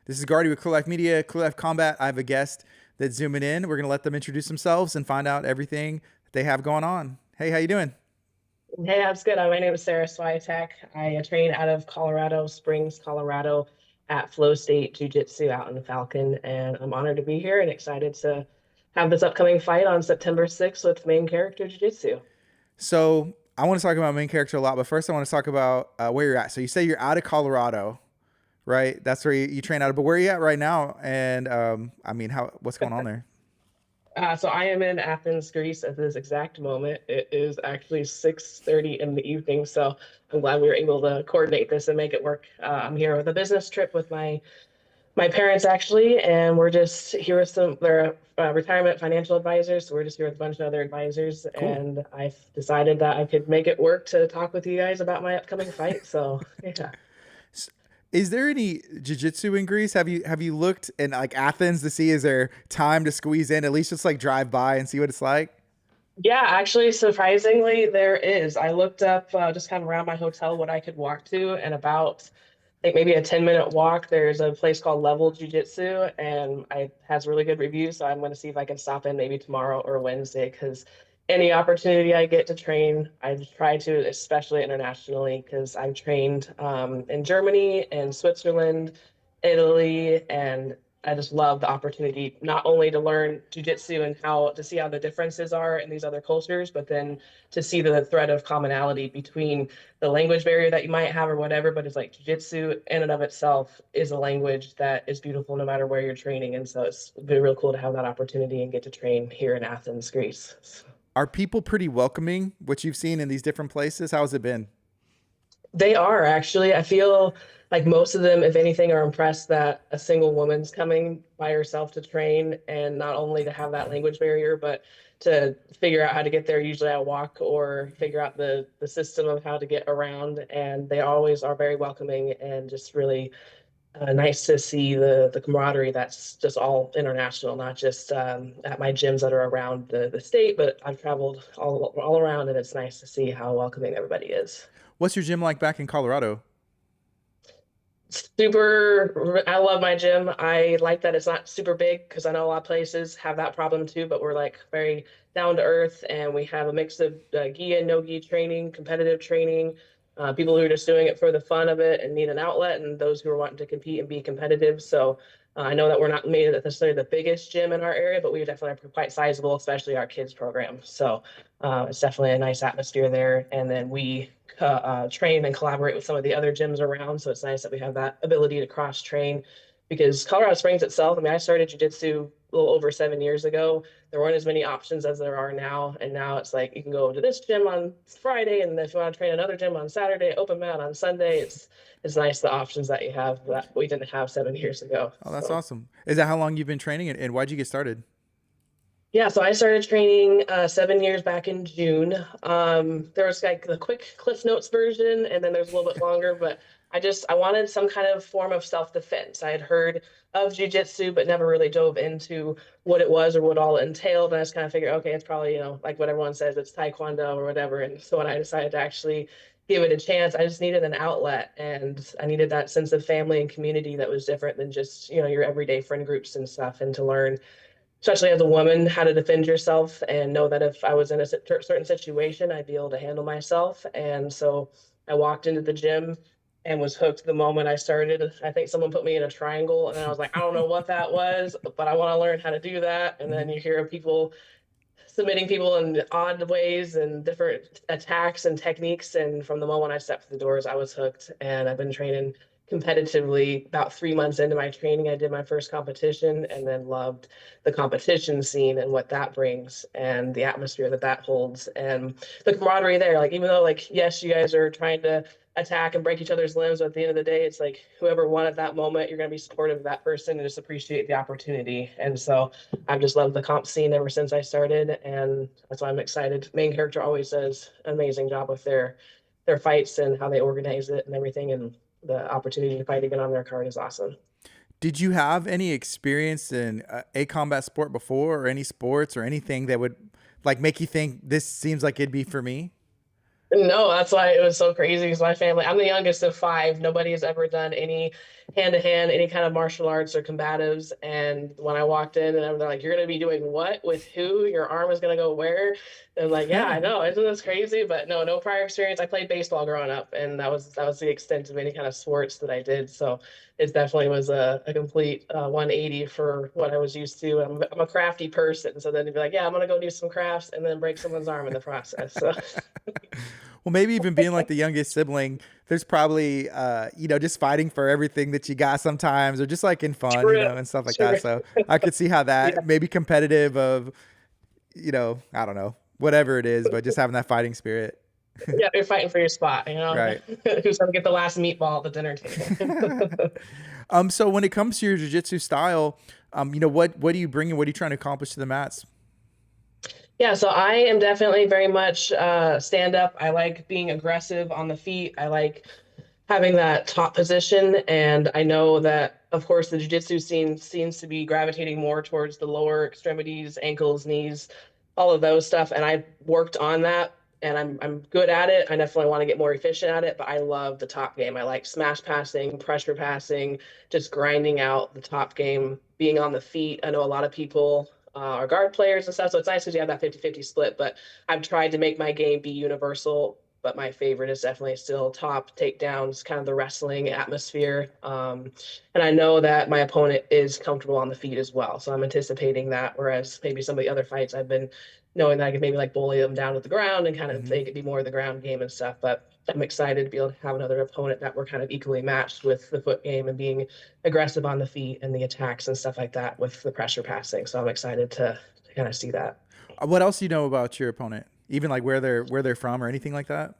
This is Gardy with Clear Life Media, Clear Life Combat. I have a guest that's zooming in. We're going to let them introduce themselves and find out everything that they have going on. Hey, how you doing? Hey, that's good. My name is Sarah Swiatek. I train out of Colorado Springs, Colorado at Flow State Jiu-Jitsu out in Falcon, and I'm honored to be here and excited to have this upcoming fight on September 6th with main character Jiu-Jitsu. So, I want to talk about main character a lot, but first I want to talk about where you're at. So, you say you're out of Colorado, right? That's where you train out of, but where are you at right now? And what's going on there? So I am in Athens, Greece at this exact moment. It is actually 6:30 in the evening, so I'm glad we were able to coordinate this and make it work. I'm here with a business trip with my parents actually, and we're just here with some they're retirement financial advisors. So we're just here with a bunch of other advisors, Cool. and I've decided that I could make it work to talk with you guys about my upcoming fight. So yeah. Is there any jiu-jitsu in Greece? Have you looked in like Athens to see is there time to squeeze in at least just like drive by and see what it's like? Yeah, actually, surprisingly, there is. I looked up just kind of around my hotel what I could walk to, and about I think maybe a 10-minute walk. There's a place called Level Jiu Jitsu, and it has really good reviews. So I'm going to see if I can stop in maybe tomorrow or Wednesday because any opportunity I get to train, I try to, especially internationally, because I've trained in Germany and Switzerland, Italy, and I just love the opportunity not only to learn jujitsu and how to see how the differences are in these other cultures, but then to see the thread of commonality between the language barrier that you might have or whatever. But it's like jujitsu in and of itself is a language that is beautiful no matter where you're training. And so it's been real cool to have that opportunity and get to train here in Athens, Greece. Are people pretty welcoming? What you've seen in these different places? How's it been? They are actually. I feel like most of them, if anything, are impressed that a single woman's coming by herself to train and not only to have that language barrier, but to figure out how to get there. Usually I walk or figure out the system of how to get around. And they always are very welcoming and just really nice to see the camaraderie that's just all international, not just at my gyms that are around the state, but I've traveled all around and it's nice to see how welcoming everybody is. What's your gym like back in Colorado? Super, I love my gym. I like that it's not super big because I know a lot of places have that problem too, but we're like very down to earth and we have a mix of gi and no gi training, competitive training, people who are just doing it for the fun of it and need an outlet, and those who are wanting to compete and be competitive. So I know that we're not made necessarily the biggest gym in our area, but we definitely are quite sizable, especially our kids program. So it's definitely a nice atmosphere there. And then we train and collaborate with some of the other gyms around. So it's nice that we have that ability to cross train because Colorado Springs itself, I mean, I started jujitsu a little over 7 years ago. There weren't as many options as there are now. And now it's like you can go to this gym on Friday, and if you want to train another gym on Saturday, open mat on Sunday. It's nice the options that you have that we didn't have 7 years ago. Oh, that's So awesome. Is that how long you've been training and why'd you get started? yeah, so I started training 7 years back in June. There was like the quick Cliff Notes version, and then there's a little bit longer, but I wanted some kind of form of self-defense. I had heard of jujitsu, but never really dove into what it was or what all it entailed. And I just kind of figured, okay, it's probably, like what everyone says, it's Taekwondo or whatever. And so when I decided to actually give it a chance, I just needed an outlet and I needed that sense of family and community that was different than just, your everyday friend groups and stuff, and to learn especially as a woman, how to defend yourself and know that if I was in a certain situation, I'd be able to handle myself. And so I walked into the gym and was hooked the moment I started. I think someone put me in a triangle, and I was like, I don't know what that was, but I want to learn how to do that. And then Hmm. you hear people submitting people in odd ways and different attacks and techniques. And from the moment I stepped through the doors, I was hooked. And I've been training competitively. About 3 months into my training, I did my first competition and then loved the competition scene and what that brings and the atmosphere that that holds and the camaraderie there. Like, even though, like, yes, you guys are trying to attack and break each other's limbs, but at the end of the day, it's like whoever won at that moment, you're going to be supportive of that person and just appreciate the opportunity. And so I've just loved the comp scene ever since I started, and that's why I'm excited. Main character always does an amazing job with their fights and how they organize it and everything, and the opportunity to fight again on their card is awesome. Did you have any experience in a combat sport before or any sports or anything that would like make you think this seems like it'd be for me? No, that's why it was so crazy because my family, I'm the youngest of five. Nobody has ever done any hand to hand, any kind of martial arts or combatives. And when I walked in, and they're like, "You're going to be doing what with who? Your arm is going to go where?" And I'm like, "Yeah, I know, isn't this crazy?" But no, no prior experience. I played baseball growing up, and that was the extent of any kind of sports that I did. So it definitely was a complete 180 for what I was used to. I'm a crafty person, so then you'd be like, "Yeah, I'm gonna go do some crafts," and then break someone's arm in the process. So Well, maybe even being like the youngest sibling, there's probably, just fighting for everything that you got sometimes, or just like in fun, true, and stuff like that. true. So I could see how Yeah, that maybe competitive of, I don't know, whatever it is, but just having that fighting spirit. yeah, you're fighting for your spot. Right. Who's gonna get the last meatball at the dinner table? So when it comes to your jiu-jitsu style, what do you bring and what are you trying to accomplish to the mats? Yeah, so I am definitely very much stand up. I like being aggressive on the feet. I like having that top position. And I know that, of course, the jiu-jitsu scene seems to be gravitating more towards the lower extremities, ankles, knees, all of those stuff. And I've worked on that and I'm good at it. I definitely want to get more efficient at it, but I love the top game. I like smash passing, pressure passing, just grinding out the top game, being on the feet. I know a lot of people are guard players and stuff, so it's nice because you have that 50-50 split, but I've tried to make my game be universal, but my favorite is definitely still top takedowns, kind of the wrestling atmosphere. And I know that my opponent is comfortable on the feet as well. So I'm anticipating that. Whereas maybe some of the other fights I've been knowing that I could maybe like bully them down to the ground and kind of Hmm. make it be more of the ground game and stuff. But I'm excited to be able to have another opponent that we're kind of equally matched with the foot game and being aggressive on the feet and the attacks and stuff like that with the pressure passing. So I'm excited to kind of see that. What else do you know about your opponent? Even like where they're from or anything like that?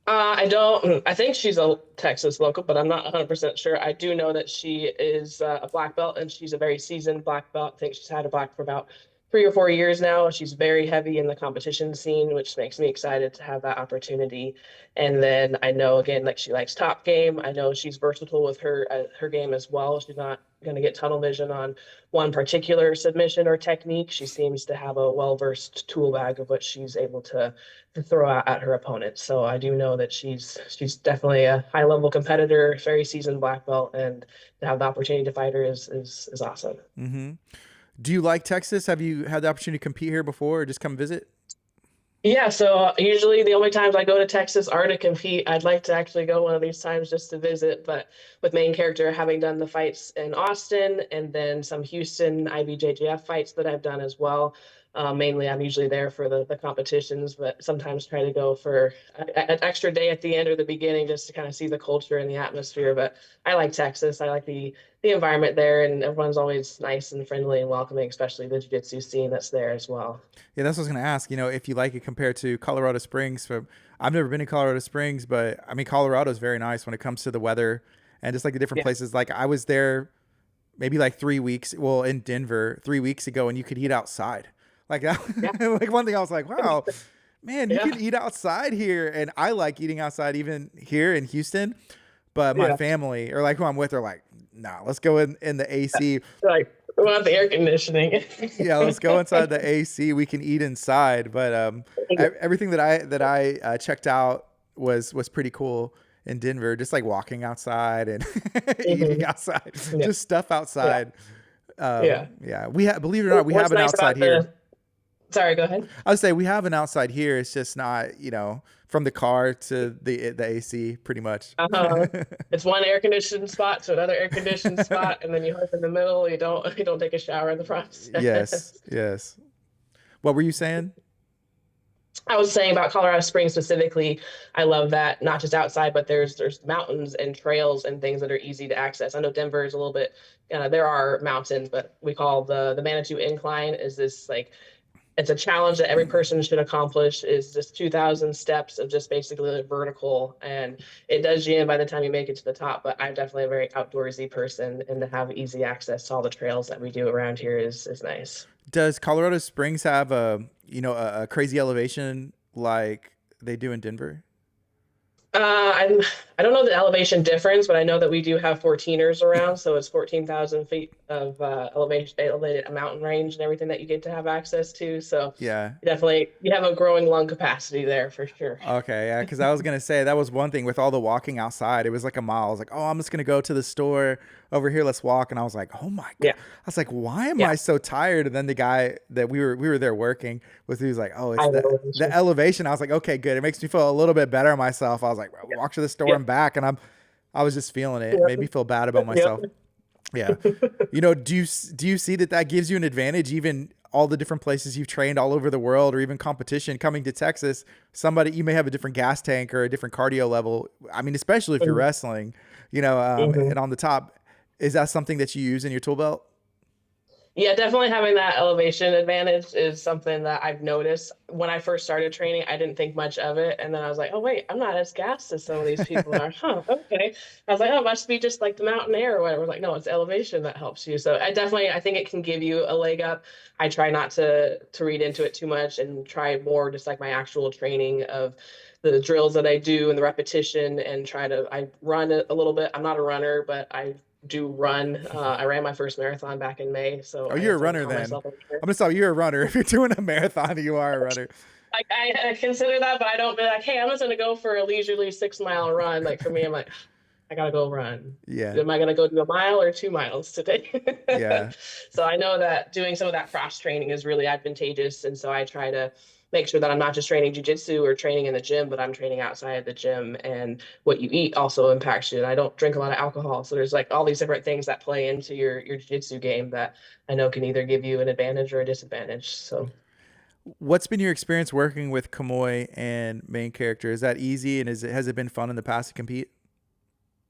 I don't. I think she's a Texas local, but I'm not 100% sure. I do know that she is a black belt, and she's a very seasoned black belt. I think she's had a black for about 3 or 4 years now. She's very heavy in the competition scene, which makes me excited to have that opportunity. And then I know again, like she likes top game. I know she's versatile with her game as well. She's not going to get tunnel vision on one particular submission or technique. She seems to have a well-versed tool bag of what she's able to throw out at her opponent. So I do know that she's definitely a high level competitor, very seasoned black belt, and to have the opportunity to fight her is awesome. Hmm. Do you like Texas? Have you had the opportunity to compete here before or just come visit? Yeah, so usually the only times I go to Texas are to compete. I'd like to actually go one of these times just to visit, but with main character having done the fights in Austin and then some Houston IBJJF fights that I've done as well. Mainly, I'm usually there for the competitions, but sometimes try to go for an extra day at the end or the beginning just to kind of see the culture and the atmosphere. But I like Texas. I like the environment there, and everyone's always nice and friendly and welcoming, especially the jiu-jitsu scene that's there as well. Yeah, that's what I was gonna ask. If you like it compared to Colorado Springs. I've never been to Colorado Springs, but I mean Colorado is very nice when it comes to the weather and just like the different Yeah, places. Like I was there maybe like 3 weeks, well, in Denver 3 weeks ago, and you could eat outside. Like that, yeah, like one thing I was like, wow, man, you yeah, can eat outside here, and I like eating outside even here in Houston. But my yeah. family or like who I'm with are like, nah, let's go in the AC. Like we want the air conditioning. Yeah, let's go inside the AC. We can eat inside, but everything that I checked out was pretty cool in Denver. Just like walking outside and eating Mhm. outside, Yeah, just stuff yeah, outside. yeah. Yeah, we have, believe it or not, we have What's an nice outside about here. the? Sorry, go ahead. I would say we have an outside here. It's just not, from the car to the AC, pretty much. Uh, it's one air conditioned spot to another air conditioned spot, and then you hike in the middle. You don't take a shower in the Yes, process. yes. What were you saying? I was saying about Colorado Springs specifically, I love that not just outside, but there's mountains and trails and things that are easy to access. I know Denver is a little bit, there are mountains, but we call the Manitou Incline is this like it's a challenge that every person should accomplish is just 2,000 steps of just basically like vertical and it does you in by the time you make it to the top, but I'm definitely a very outdoorsy person and to have easy access to all the trails that we do around here is nice. Does Colorado Springs have a crazy elevation like they do in Denver? I'm I don't know the elevation difference, but I know that we do have 14ers around, so it's 14,000 feet of elevation, elevated mountain range, and everything that you get to have access to. So Yeah. definitely, you have a growing lung capacity there for sure. Okay, yeah, because I was gonna say that was one thing with all the walking outside. It was like a mile. I was like, oh, I'm just gonna go to the store over here. Let's walk. And I was like, oh my god. Yeah, I was like, why am yeah, I so tired? And then the guy that we were there working with, he was like, oh, it's high the elevation. elevation. I was like, okay, good. It makes me feel a little bit better myself. I was like, Yeah, walk to the store yeah, and back, and I was just feeling it. It made yeah, me feel bad about yeah. myself. Yeah. Do you see that that gives you an advantage, even all the different places you've trained all over the world, or even competition coming to Texas? Somebody, you may have a different gas tank or a different cardio level. I mean, especially if you're Mhm, wrestling, mhm. and on the top, is that something that you use in your tool belt? Yeah, definitely having that elevation advantage is something that I've noticed. When I first started training, I didn't think much of it. And then I was like, oh, wait, I'm not as gassed as some of these people are. Huh, okay. I was like, oh, it must be just like the mountain air or whatever. Like, no, it's elevation that helps you. So I think it can give you a leg up. I try not to read into it too much and try more just like my actual training of the drills that I do and the repetition and I run a little bit. I'm not a runner, but I do run. I ran my first marathon back in May, so Oh, I you're a definitely runner call then. myself a runner. I'm gonna stop. You're a runner. If you're doing a marathon, you are a runner. Like I consider that, but I don't be like, hey, I'm just gonna go for a leisurely 6 mile run. Like for me, I'm like, I gotta go run. Yeah, Am I gonna go do a mile or 2 miles today? yeah, So I know that doing some of that cross training is really advantageous, and so I try to make sure that I'm not just training jujitsu or training in the gym, but I'm training outside of the gym. And what you eat also impacts you. And I don't drink a lot of alcohol, so there's like all these different things that play into your jujitsu game that I know can either give you an advantage or a disadvantage. So. What's been your experience working with Kamoy and main character? Is that easy, and has it been fun in the past to compete?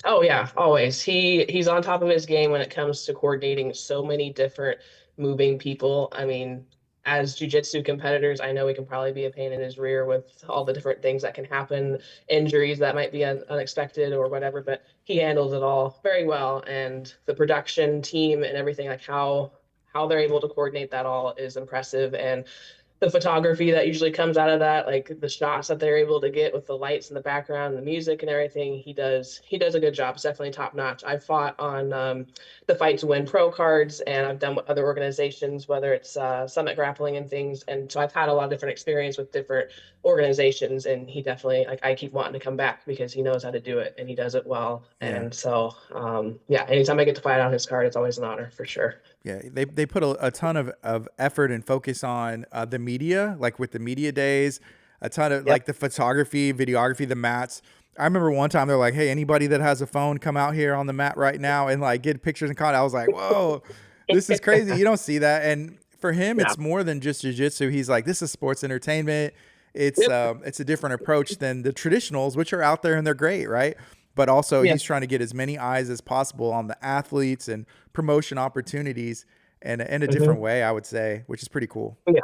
Oh yeah, always. He's on top of his game when it comes to coordinating so many different moving people. I mean, as jujitsu competitors, I know we can probably be a pain in his rear with all the different things that can happen, injuries that might be unexpected or whatever, but he handles it all very well. And the production team and everything, like how they're able to coordinate that all is impressive. And the photography that usually comes out of that, like the shots that they're able to get with the lights in the background, the music and everything, he does a good job. It's definitely top notch. I've fought on the Fight to Win pro cards, and I've done with other organizations, whether it's Summit Grappling and things. And so I've had a lot of different experience with different organizations, and he definitely like I keep wanting to come back because he knows how to do it and he does it well. Yeah. And so yeah, anytime I get to fight on his card, it's always an honor for sure. Yeah, they put a ton of effort and focus on the media, like with the media days, a ton of Yep. like the photography, videography, the mats. I remember one time they're like, "Hey, anybody that has a phone, come out here on the mat right now and like get pictures and content." I was like, "Whoa, this is crazy! You don't see that." And for him, Yeah. it's more than just jujitsu. He's like, "This is sports entertainment. Yep. It's a different approach than the traditionals, which are out there and they're great, right?" But also, Yeah. he's trying to get as many eyes as possible on the athletes and promotion opportunities and in a different Hmm. way, I would say, which is pretty cool. Yeah.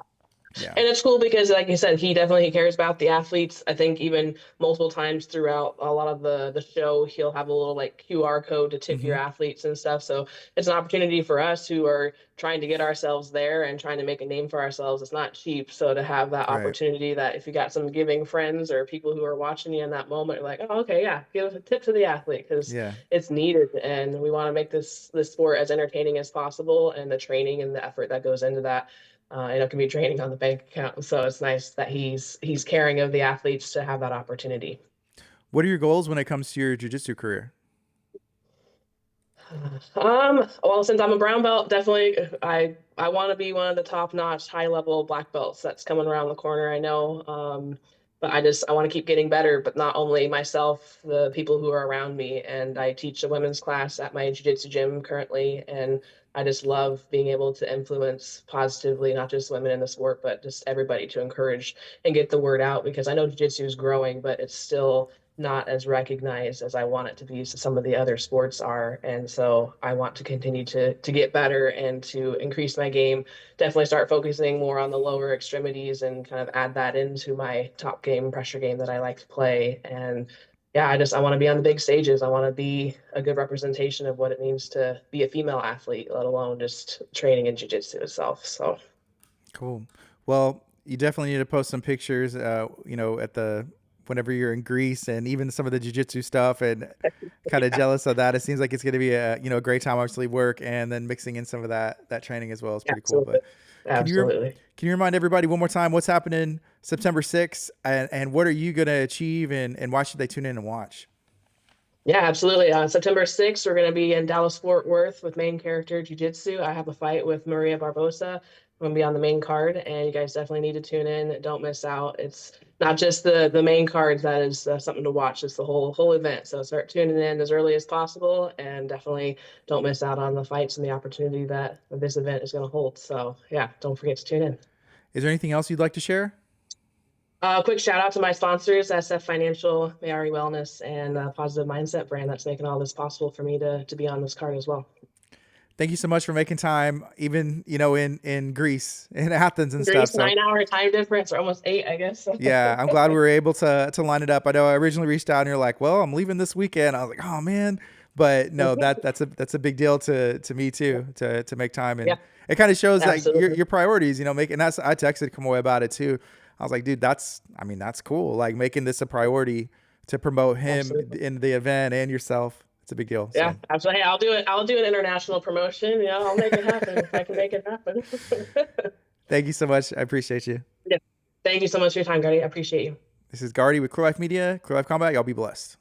Yeah. And it's cool because, like you said, he definitely cares about the athletes. I think even multiple times throughout a lot of the show, he'll have a little like QR code to tip your Hmm. athletes and stuff. So it's an opportunity for us who are trying to get ourselves there and trying to make a name for ourselves. It's not cheap. So to have that Right. opportunity, that if you got some giving friends or people who are watching you in that moment, you're like, oh, okay, yeah, give a tip to the athlete because Yeah. it's needed, and we want to make this sport as entertaining as possible, and the training and the effort that goes into that and it can be draining on the bank account. So it's nice that he's caring of the athletes to have that opportunity. What are your goals when it comes to your jujitsu career? Well, since I'm a brown belt, definitely I want to be one of the top-notch high-level black belts that's coming around the corner. I know. But I want to keep getting better, but not only myself, the people who are around me. And I teach a women's class at my jiu-jitsu gym currently, and I just love being able to influence positively, not just women in the sport, but just everybody to encourage and get the word out because I know jiu-jitsu is growing, but it's still not as recognized as I want it to be. So some of the other sports are, and so I want to continue to get better and to increase my game. Definitely start focusing more on the lower extremities and kind of add that into my top game, pressure game that I like to play. And yeah, I want to be on the big stages. I want to be a good representation of what it means to be a female athlete, let alone just training in jiu-jitsu itself. So Cool. Well, you definitely need to post some pictures, at the whenever you're in Greece, and even some of the jiu-jitsu stuff, and kind of Yeah, jealous of that. It seems like it's going to be a, a great time, obviously work, and then mixing in some of that training as well is pretty cool. absolutely. But can you Absolutely. can you remind everybody one more time what's happening September 6th, and what are you going to achieve, and why should they tune in and watch? Yeah, absolutely. September 6th, we're going to be in Dallas Fort Worth with main character Jiu Jitsu. I have a fight with Maria Barbosa. I'm going to be on the main card, and you guys definitely need to tune in. Don't miss out. It's not just the main card that is something to watch. It's the whole event. So start tuning in as early as possible, and definitely don't miss out on the fights and the opportunity that this event is going to hold. So yeah, don't forget to tune in. Is there anything else you'd like to share? Quick shout out to my sponsors, SF Financial, Mayari Wellness, and Positive Mindset brand that's making all this possible for me to be on this card as well. Thank you so much for making time, even in Greece, in Athens and stuff. Greece, So 9 hour time difference, or almost 8, I guess. yeah, I'm glad we were able to line it up. I know I originally reached out and you're like, "Well, I'm leaving this weekend." I was like, "Oh man," but no, that's a big deal to me too, to make time, and Yeah, it kind of shows like absolutely. your priorities. Making that's I texted Kamoy about it too. I was like, "Dude, that's cool. Like making this a priority to promote him Absolutely. in the event and yourself. It's a big deal." Yeah, So absolutely. Hey, I'll do it. I'll do an international promotion. I'll make it happen if I can make it happen. thank you so much. I appreciate you. Yeah. Thank you so much for your time, Gary. I appreciate you. This is Gardy with Crew Life Media, Crew Life Combat. Y'all be blessed.